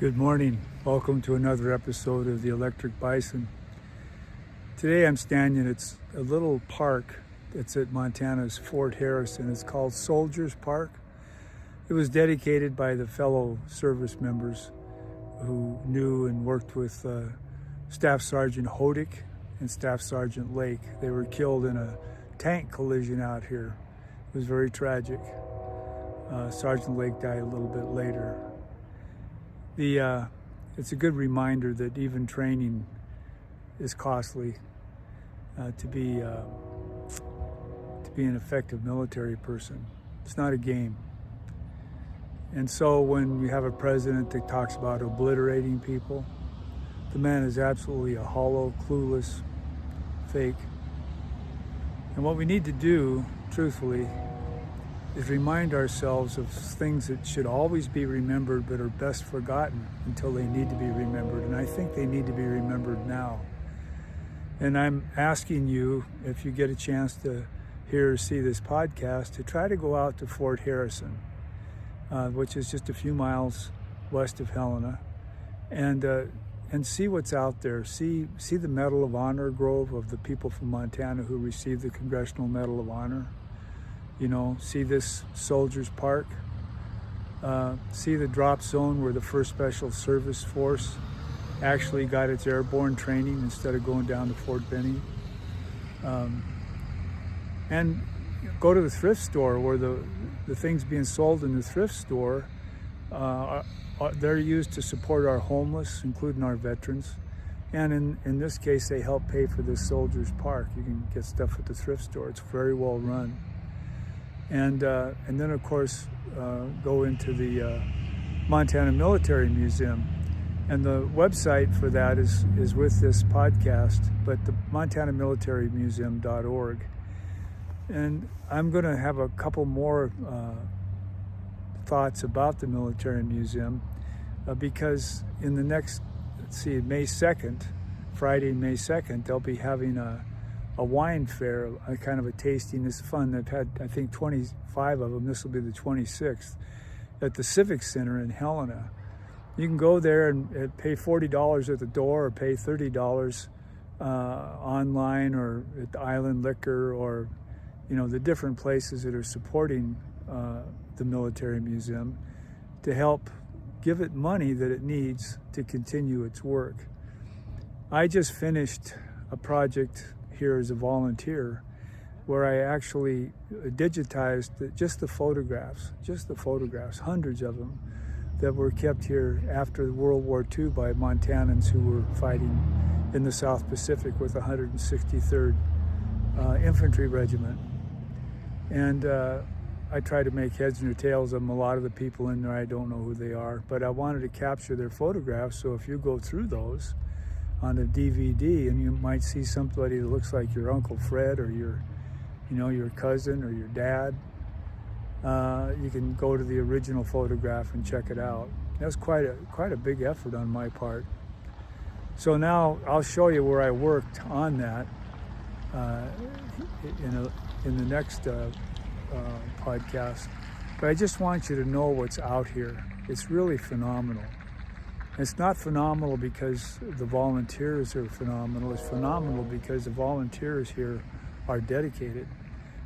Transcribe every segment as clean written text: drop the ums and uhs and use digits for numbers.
Good morning. Welcome to another episode of the Electric Bison. Today I'm standing at a little park that's at Montana's Fort Harrison. It's called Soldiers Park. It was dedicated by the fellow service members who knew and worked with Staff Sergeant Hodick and Staff Sergeant Lake. They were killed in a tank collision out here. It was very tragic. Sergeant Lake died a little bit later. It's a good reminder that even training is costly to be an effective military person. It's not a game. And so when we have a president that talks about obliterating people, the man is absolutely a hollow, clueless fake. And what we need to do, truthfully, is remind ourselves of things that should always be remembered but are best forgotten until they need to be remembered. And I think they need to be remembered now. And I'm asking you, if you get a chance to hear or see this podcast, to try to go out to Fort Harrison, which is just a few miles west of Helena, and see what's out there. See the Medal of Honor grove of the people from Montana who received the Congressional Medal of Honor. You know, see this Soldiers Park, see the drop zone where the 1st Special Service Force actually got its airborne training instead of going down to Fort Benning. And go to the thrift store where the things being sold in the thrift store, they're used to support our homeless, including our veterans. And in this case, they help pay for this Soldiers Park. You can get stuff at the thrift store. It's very well run. And then, of course, go into the Montana Military Museum. And the website for that is with this podcast, but the montanamilitarymuseum.org. And I'm going to have a couple more thoughts about the Military Museum because in the next, May 2nd, Friday, May 2nd, they'll be having a wine fair, a kind of a tasting. It's fun. They've had, I think, 25 of them. This will be the 26th at the Civic Center in Helena. You can go there and pay $40 at the door or pay $30 online or at the Island Liquor or, you know, the different places that are supporting the Military Museum to help give it money that it needs to continue its work. I just finished a project here as a volunteer where I actually digitized just the photographs, hundreds of them that were kept here after World War II by Montanans who were fighting in the South Pacific with the 163rd Infantry Regiment. And I try to make heads and tails of them. A lot of the people in there, I don't know who they are, but I wanted to capture their photographs, so if you go through those on a DVD, and you might see somebody that looks like your Uncle Fred or your cousin or your dad. You can go to the original photograph and check it out. That was quite a big effort on my part. So now I'll show you where I worked on that in the next podcast. But I just want you to know what's out here. It's really phenomenal. It's not phenomenal because the volunteers are phenomenal. It's phenomenal because the volunteers here are dedicated.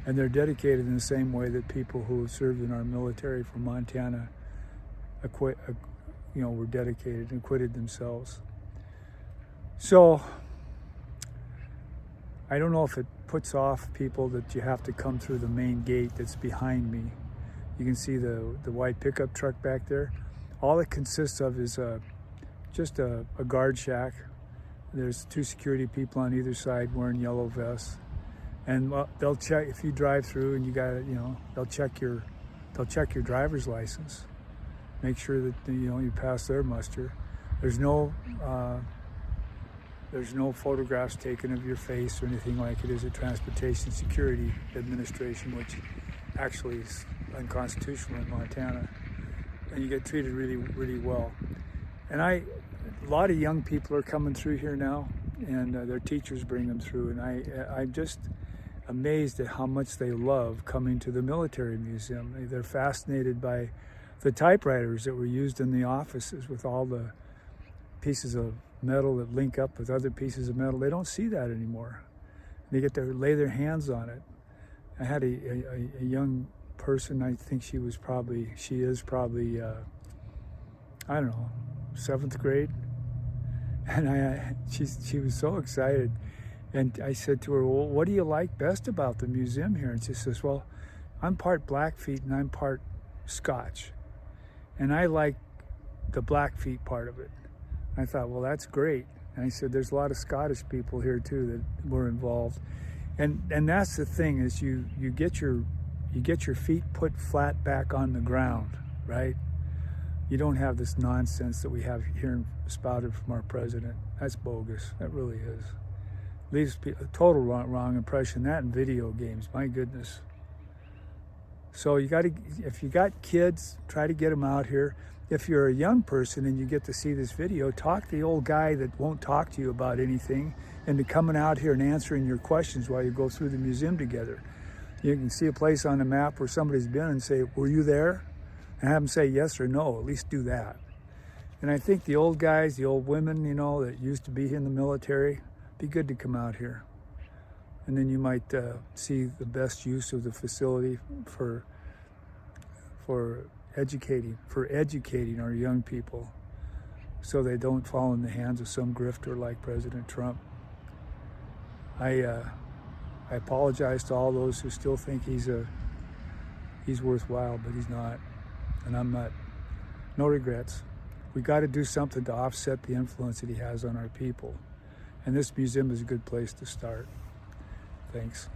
And they're dedicated in the same way that people who served in our military from Montana were dedicated and acquitted themselves. So I don't know if it puts off people that you have to come through the main gate that's behind me. You can see the white pickup truck back there. All it consists of is just a guard shack. There's 2 security people on either side wearing yellow vests, and they'll check if you drive through, and they'll check your driver's license, make sure that you pass their muster. There's no photographs taken of your face or anything like it is at Transportation Security Administration, which actually is unconstitutional in Montana, and you get treated really, really well. And a lot of young people are coming through here now, and their teachers bring them through, and I'm just amazed at how much they love coming to the Military Museum. They're fascinated by the typewriters that were used in the offices with all the pieces of metal that link up with other pieces of metal. They don't see that anymore. They get to lay their hands on it. I had a young person, I think she is probably, I don't know, 7th grade. And she was so excited. And I said to her, well, what do you like best about the museum here? And she says, well, I'm part Blackfeet and I'm part Scotch. And I like the Blackfeet part of it. I thought, well, that's great. And I said, there's a lot of Scottish people here too that were involved. And that's the thing, is you get your feet put flat back on the ground, right? You don't have this nonsense that we have here spouted from our president. That's bogus. That really is. Leaves a total wrong impression. That in video games, my goodness. So if you got kids, try to get them out here. If you're a young person and you get to see this video, talk to the old guy that won't talk to you about anything into coming out here and answering your questions while you go through the museum together. You can see a place on the map where somebody's been and say, were you there? And have them say yes or no. At least do that. And I think the old guys, the old women, you know, that used to be in the military, be good to come out here. And then you might see the best use of the facility for educating our young people, so they don't fall in the hands of some grifter like President Trump. I apologize to all those who still think he's worthwhile, but he's not, and I'm not. No regrets. We got to do something to offset the influence that he has on our people, and this museum is a good place to start. Thanks.